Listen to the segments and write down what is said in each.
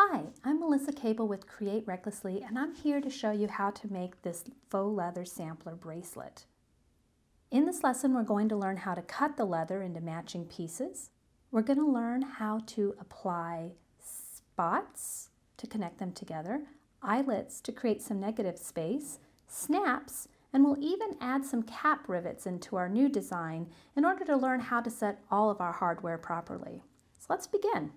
Hi, I'm Melissa Cable with Create Recklessly, and I'm here to show you how to make this faux leather sampler bracelet. In this lesson, we're going to learn how to cut the leather into matching pieces. We're going to learn how to apply spots to connect them together, eyelets to create some negative space, snaps, and we'll even add some cap rivets into our new design in order to learn how to set all of our hardware properly. So let's begin.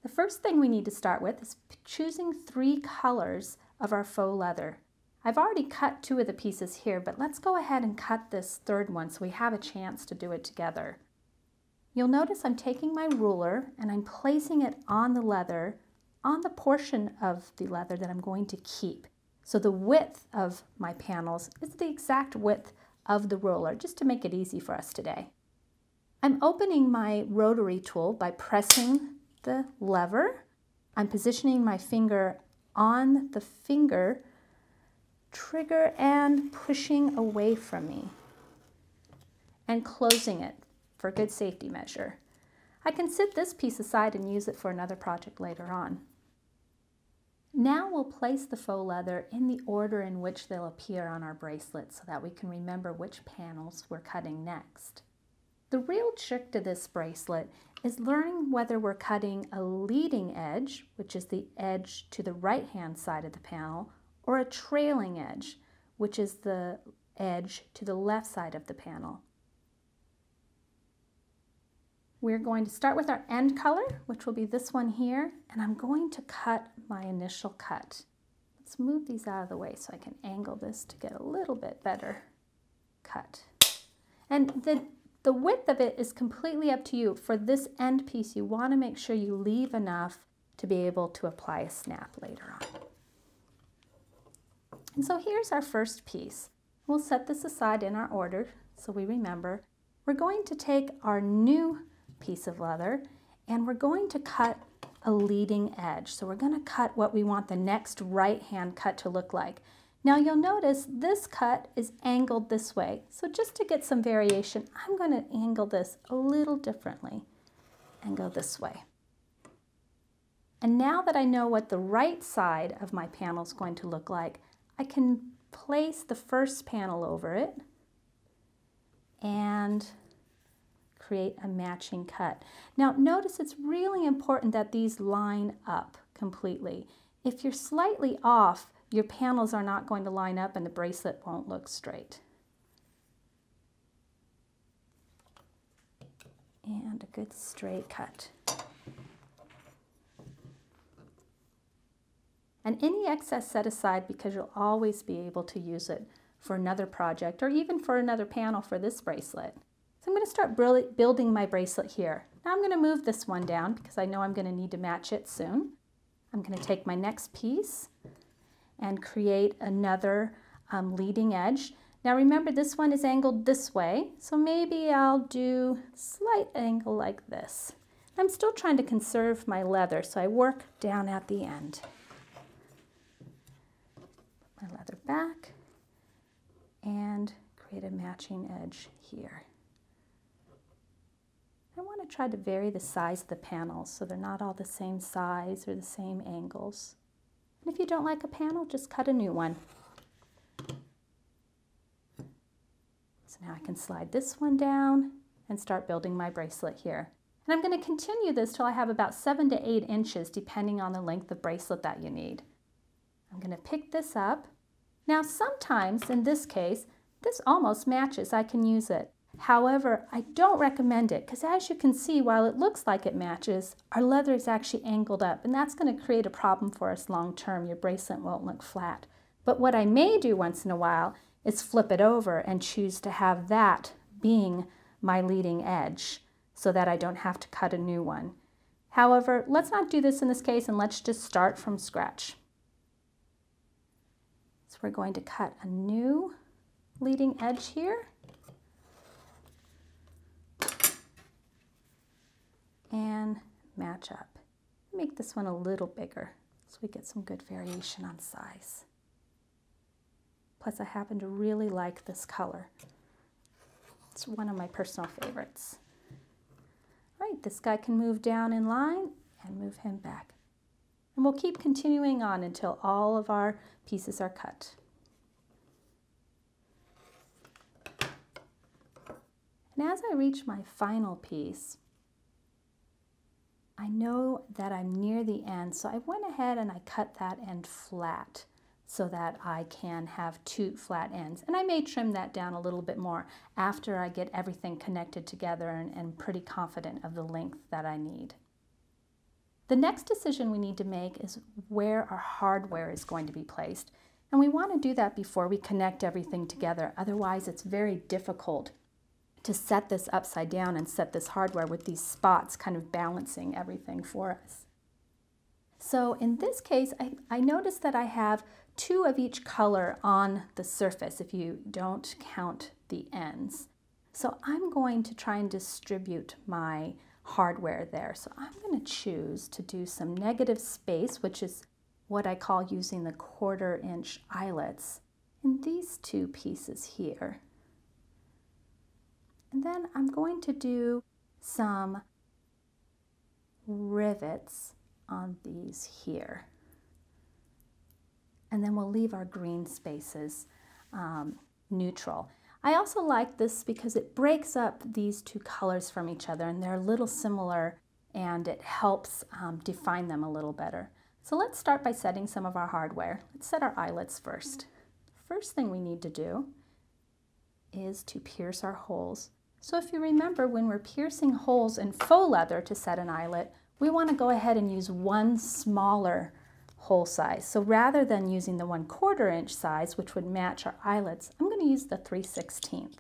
The first thing we need to start with is choosing 3 colors of our faux leather. I've already cut 2 of the pieces here, but let's go ahead and cut this third one so we have a chance to do it together. You'll notice I'm taking my ruler and I'm placing it on the leather, on the portion of the leather that I'm going to keep. So the width of my panels is the exact width of the ruler, just to make it easy for us today. I'm opening my rotary tool by pressing the lever. I'm positioning my finger on the finger trigger and pushing away from me and closing it for a good safety measure. I can set this piece aside and use it for another project later on. Now we'll place the faux leather in the order in which they'll appear on our bracelet so that we can remember which panels we're cutting next. The real trick to this bracelet is learning whether we're cutting a leading edge, which is the edge to the right-hand side of the panel, or a trailing edge, which is the edge to the left side of the panel. We're going to start with our end color, which will be this one here, and I'm going to cut my initial cut. Let's move these out of the way so I can angle this to get a little bit better cut. And the width of it is completely up to you. For this end piece, you want to make sure you leave enough to be able to apply a snap later on. And so here's our first piece. We'll set this aside in our order so we remember. We're going to take our new piece of leather and we're going to cut a leading edge. So we're going to cut what we want the next right-hand cut to look like. Now you'll notice this cut is angled this way. So just to get some variation, I'm going to angle this a little differently and go this way. And now that I know what the right side of my panel is going to look like, I can place the first panel over it and create a matching cut. Now notice it's really important that these line up completely. If you're slightly off, your panels are not going to line up and the bracelet won't look straight. And a good straight cut. And any excess set aside because you'll always be able to use it for another project or even for another panel for this bracelet. So I'm going to start building my bracelet here. Now I'm going to move this one down because I know I'm going to need to match it soon. I'm going to take my next piece and create another leading edge. Now remember, this one is angled this way, so maybe I'll do a slight angle like this. I'm still trying to conserve my leather, so I work down at the end. Put my leather back and create a matching edge here. I want to try to vary the size of the panels so they're not all the same size or the same angles. And if you don't like a panel, just cut a new one. So now I can slide this one down and start building my bracelet here. And I'm going to continue this till I have about 7 to 8 inches, depending on the length of bracelet that you need. I'm going to pick this up. Now sometimes, in this case, this almost matches. I can use it. However, I don't recommend it because as you can see, while it looks like it matches, our leather is actually angled up and that's going to create a problem for us long term. Your bracelet won't look flat. But what I may do once in a while is flip it over and choose to have that being my leading edge so that I don't have to cut a new one. However, let's not do this in this case and let's just start from scratch. So we're going to cut a new leading edge here. And match up. Make this one a little bigger so we get some good variation on size. Plus I happen to really like this color. It's one of my personal favorites. All right, this guy can move down in line and move him back. And we'll keep continuing on until all of our pieces are cut. And as I reach my final piece, I know that I'm near the end, so I went ahead and I cut that end flat so that I can have two flat ends. And I may trim that down a little bit more after I get everything connected together and pretty confident of the length that I need. The next decision we need to make is where our hardware is going to be placed. And we want to do that before we connect everything together. Otherwise, it's very difficult to set this upside down and set this hardware with these spots kind of balancing everything for us. So in this case, I noticed that I have two of each color on the surface if you don't count the ends. So I'm going to try and distribute my hardware there. So I'm going to choose to do some negative space, which is what I call using the 1/4 inch eyelets in these two pieces here. And then I'm going to do some rivets on these here. And then we'll leave our green spaces neutral. I also like this because it breaks up these two colors from each other, and they're a little similar, and it helps define them a little better. So let's start by setting some of our hardware. Let's set our eyelets first. First thing we need to do is to pierce our holes. So if you remember, when we're piercing holes in faux leather to set an eyelet, we want to go ahead and use one smaller hole size. So rather than using the 1/4 inch size, which would match our eyelets, I'm going to use the 3/16.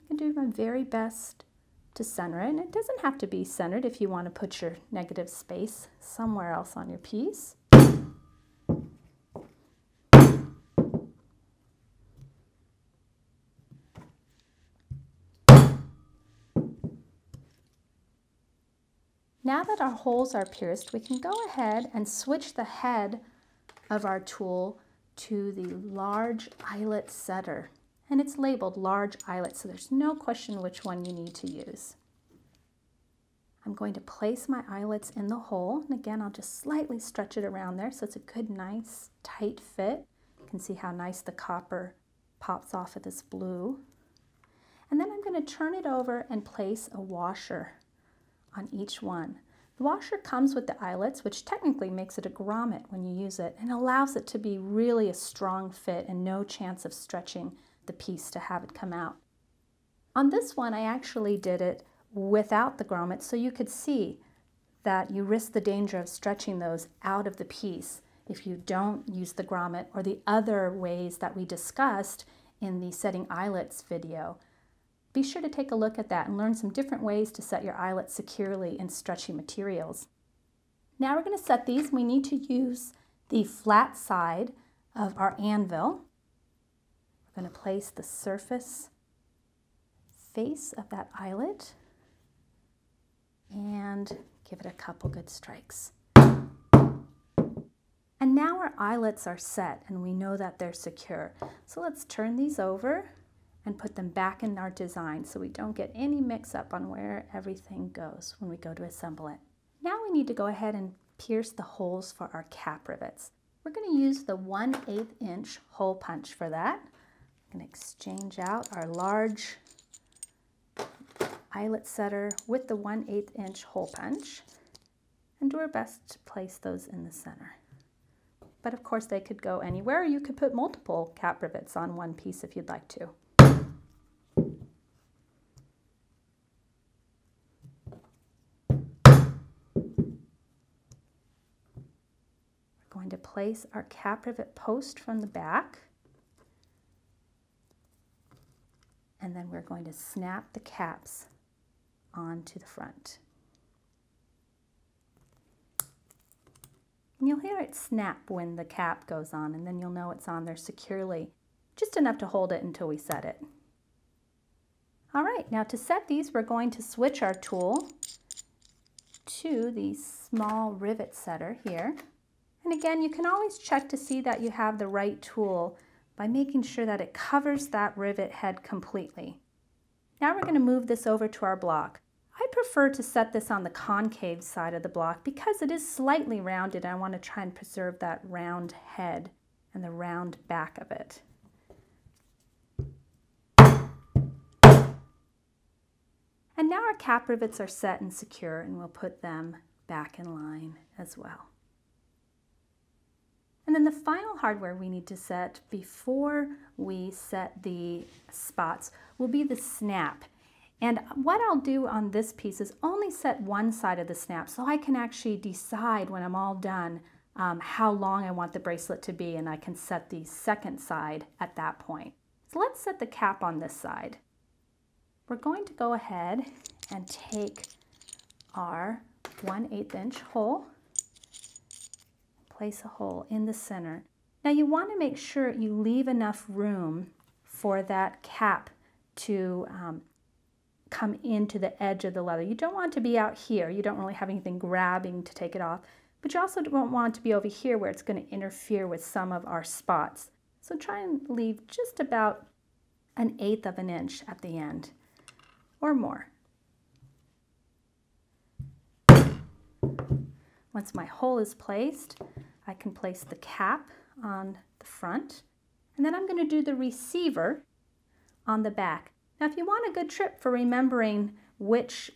I can do my very best to center it, and it doesn't have to be centered if you want to put your negative space somewhere else on your piece. Now that our holes are pierced, we can go ahead and switch the head of our tool to the large eyelet setter. And it's labeled large eyelet, so there's no question which one you need to use. I'm going to place my eyelets in the hole, and again, I'll just slightly stretch it around there so it's a good, nice, tight fit. You can see how nice the copper pops off of this blue. And then I'm going to turn it over and place a washer on each one. The washer comes with the eyelets, which technically makes it a grommet when you use it, and allows it to be really a strong fit and no chance of stretching the piece to have it come out. On this one, I actually did it without the grommet, so you could see that you risk the danger of stretching those out of the piece if you don't use the grommet or the other ways that we discussed in the setting eyelets video. Be sure to take a look at that and learn some different ways to set your eyelets securely in stretchy materials. Now we're going to set these. We need to use the flat side of our anvil. We're going to place the surface face of that eyelet and give it a couple good strikes. And now our eyelets are set and we know that they're secure. So let's turn these over and put them back in our design so we don't get any mix-up on where everything goes when we go to assemble it. Now we need to go ahead and pierce the holes for our cap rivets. We're going to use the 1/8 inch hole punch for that. I'm going to exchange out our large eyelet setter with the 1/8 inch hole punch and do our best to place those in the center. But of course they could go anywhere, or you could put multiple cap rivets on one piece if you'd like to. Going to place our cap rivet post from the back, and then we're going to snap the caps onto the front. And you'll hear it snap when the cap goes on, and then you'll know it's on there securely, just enough to hold it until we set it. All right, now to set these, we're going to switch our tool to the small rivet setter here. And again, you can always check to see that you have the right tool by making sure that it covers that rivet head completely. Now we're going to move this over to our block. I prefer to set this on the concave side of the block because it is slightly rounded. I want to try and preserve that round head and the round back of it. And now our cap rivets are set and secure, and we'll put them back in line as well. And then the final hardware we need to set before we set the spots will be the snap. And what I'll do on this piece is only set one side of the snap so I can actually decide when I'm all done how long I want the bracelet to be, and I can set the second side at that point. So let's set the cap on this side. We're going to go ahead and take our 1/8 inch hole, place a hole in the center. Now you want to make sure you leave enough room for that cap to come into the edge of the leather. You don't want it to be out here. You don't really have anything grabbing to take it off, but you also don't want it to be over here where it's going to interfere with some of our spots. So try and leave just about 1/8 of an inch at the end or more. Once my hole is placed, I can place the cap on the front, and then I'm going to do the receiver on the back. Now if you want a good trick for remembering which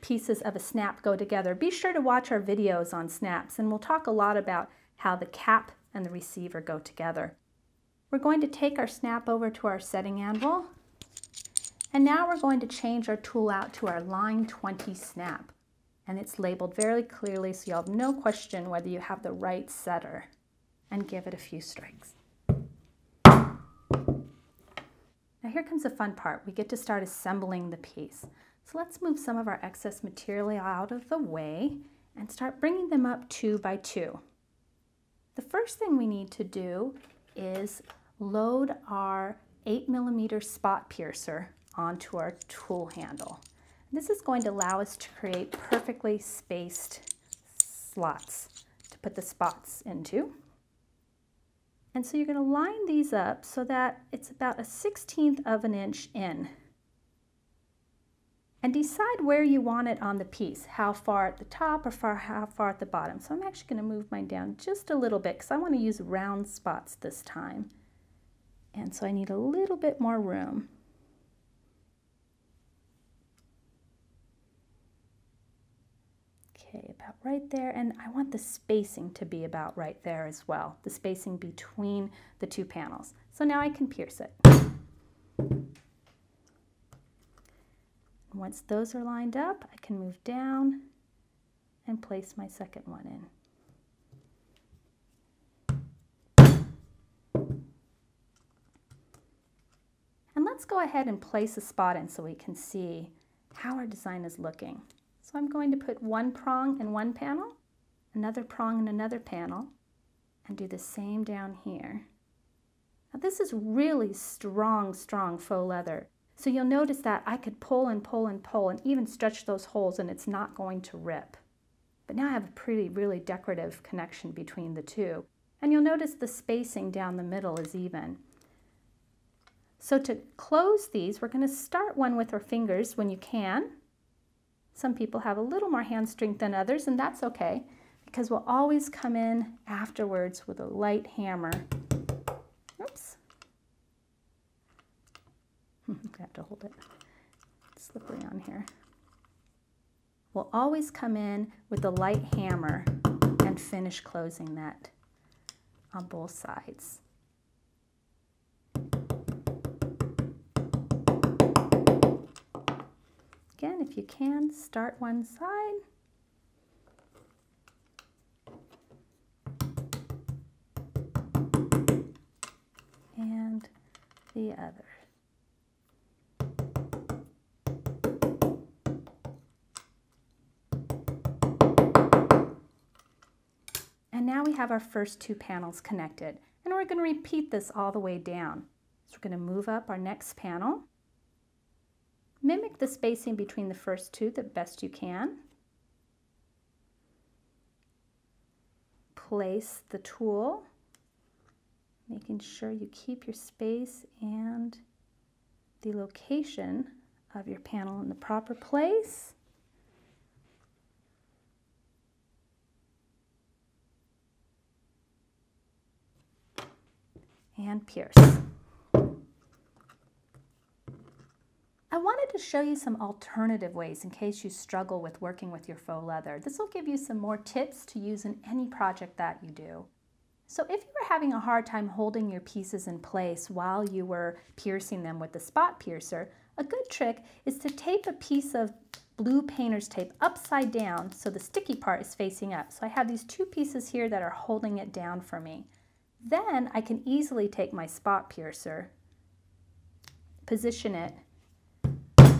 pieces of a snap go together, be sure to watch our videos on snaps, and we'll talk a lot about how the cap and the receiver go together. We're going to take our snap over to our setting anvil, and now we're going to change our tool out to our line 20 snap. And it's labeled very clearly so you'll have no question whether you have the right setter, and give it a few strikes. Now here comes the fun part. We get to start assembling the piece. So let's move some of our excess material out of the way and start bringing them up 2 by 2. The first thing we need to do is load our 8mm spot piercer onto our tool handle. This is going to allow us to create perfectly spaced slots to put the spots into. And so you're going to line these up so that it's about 1/16 of an inch in. And decide where you want it on the piece, how far at the top or how far at the bottom. So I'm actually going to move mine down just a little bit because I want to use round spots this time. And so I need a little bit more room. Okay, about right there, and I want the spacing to be about right there as well, the spacing between the two panels. So now I can pierce it. Once those are lined up, I can move down and place my second one in. And let's go ahead and place a spot in so we can see how our design is looking. So I'm going to put one prong in one panel, another prong in another panel, and do the same down here. Now this is really strong faux leather. So you'll notice that I could pull and pull and pull and even stretch those holes and it's not going to rip. But now I have a really decorative connection between the two. And you'll notice the spacing down the middle is even. So to close these, we're going to start one with our fingers when you can. Some people have a little more hand strength than others, and that's okay, because we'll always come in afterwards with a light hammer. Oops. I have to hold it. It's slippery on here. We'll always come in with a light hammer and finish closing that on both sides. Again, if you can, start one side. And the other. And now we have our first two panels connected. And we're going to repeat this all the way down. So we're going to move up our next panel. Mimic the spacing between the first two the best you can. Place the tool, making sure you keep your space and the location of your panel in the proper place. and pierce. I wanted to show you some alternative ways in case you struggle with working with your faux leather. This will give you some more tips to use in any project that you do. So if you were having a hard time holding your pieces in place while you were piercing them with the spot piercer, a good trick is to tape a piece of blue painter's tape upside down so the sticky part is facing up. So I have these two pieces here that are holding it down for me. Then I can easily take my spot piercer, position it,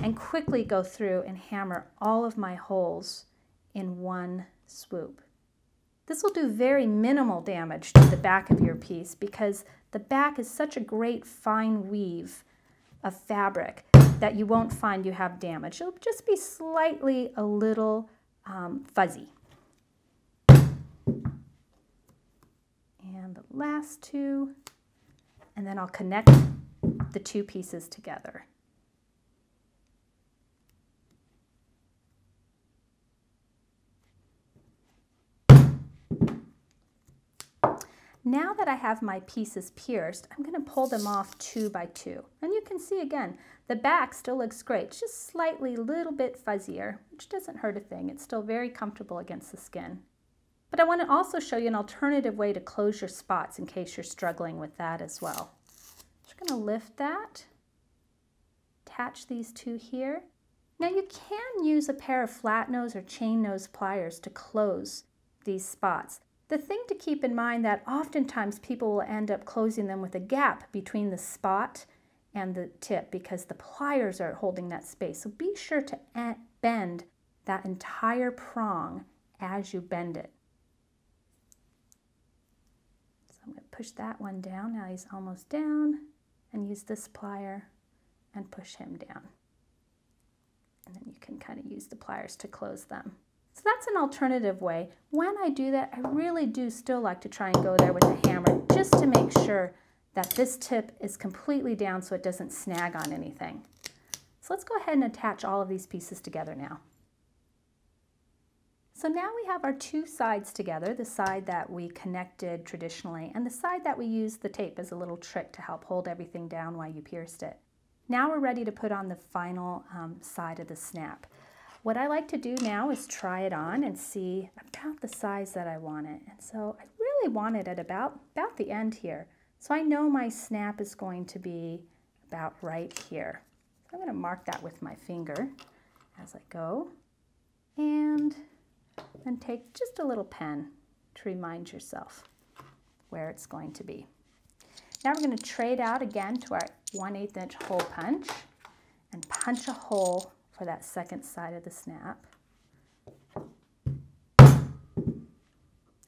and quickly go through and hammer all of my holes in one swoop. This will do very minimal damage to the back of your piece because the back is such a great fine weave of fabric that you won't find you have damage. It'll just be slightly a little fuzzy. And the last two, and then I'll connect the two pieces together. Now that I have my pieces pierced, I'm going to pull them off 2 by 2. And you can see again, the back still looks great. It's just slightly a little bit fuzzier, which doesn't hurt a thing. It's still very comfortable against the skin. But I want to also show you an alternative way to close your spots in case you're struggling with that as well. Just going to lift that, attach these two here. Now you can use a pair of flat nose or chain nose pliers to close these spots. The thing to keep in mind that oftentimes people will end up closing them with a gap between the spot and the tip because the pliers are holding that space. So be sure to bend that entire prong as you bend it. So I'm going to push that one down. Now he's almost down, and use this plier and push him down. And then you can kind of use the pliers to close them. So that's an alternative way. When I do that, I really do still like to try and go there with the hammer just to make sure that this tip is completely down so it doesn't snag on anything. So let's go ahead and attach all of these pieces together now. So now we have our two sides together, the side that we connected traditionally and the side that we used the tape as a little trick to help hold everything down while you pierced it. Now we're ready to put on the final side of the snap. What I like to do now is try it on and see about the size that I want it. And so I really want it at about the end here. So I know my snap is going to be about right here. So I'm going to mark that with my finger as I go. And then take just a little pen to remind yourself where it's going to be. Now we're going to trade out again to our 1/8 inch hole punch and punch a hole for that second side of the snap.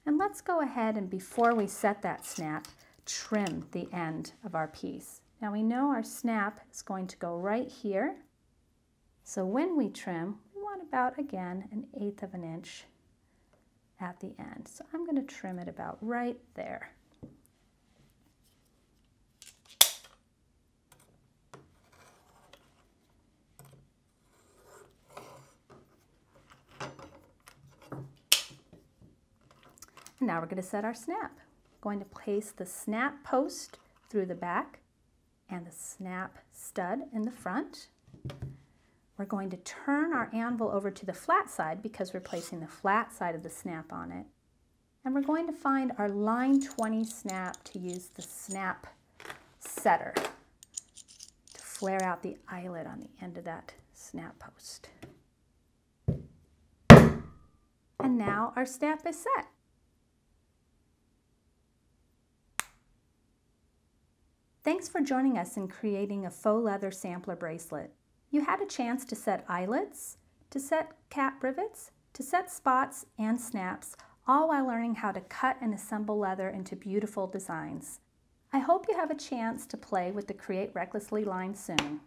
And let's go ahead and before we set that snap, trim the end of our piece. Now we know our snap is going to go right here. So when we trim, we want about, again, 1/8 of an inch at the end. So I'm going to trim it about right there. And now we're going to set our snap. Going to place the snap post through the back and the snap stud in the front. We're going to turn our anvil over to the flat side because we're placing the flat side of the snap on it. And we're going to find our line 20 snap to use the snap setter to flare out the eyelet on the end of that snap post. And now our snap is set. Thanks for joining us in creating a faux leather sampler bracelet. You had a chance to set eyelets, to set cap rivets, to set spots and snaps, all while learning how to cut and assemble leather into beautiful designs. I hope you have a chance to play with the Create Recklessly line soon.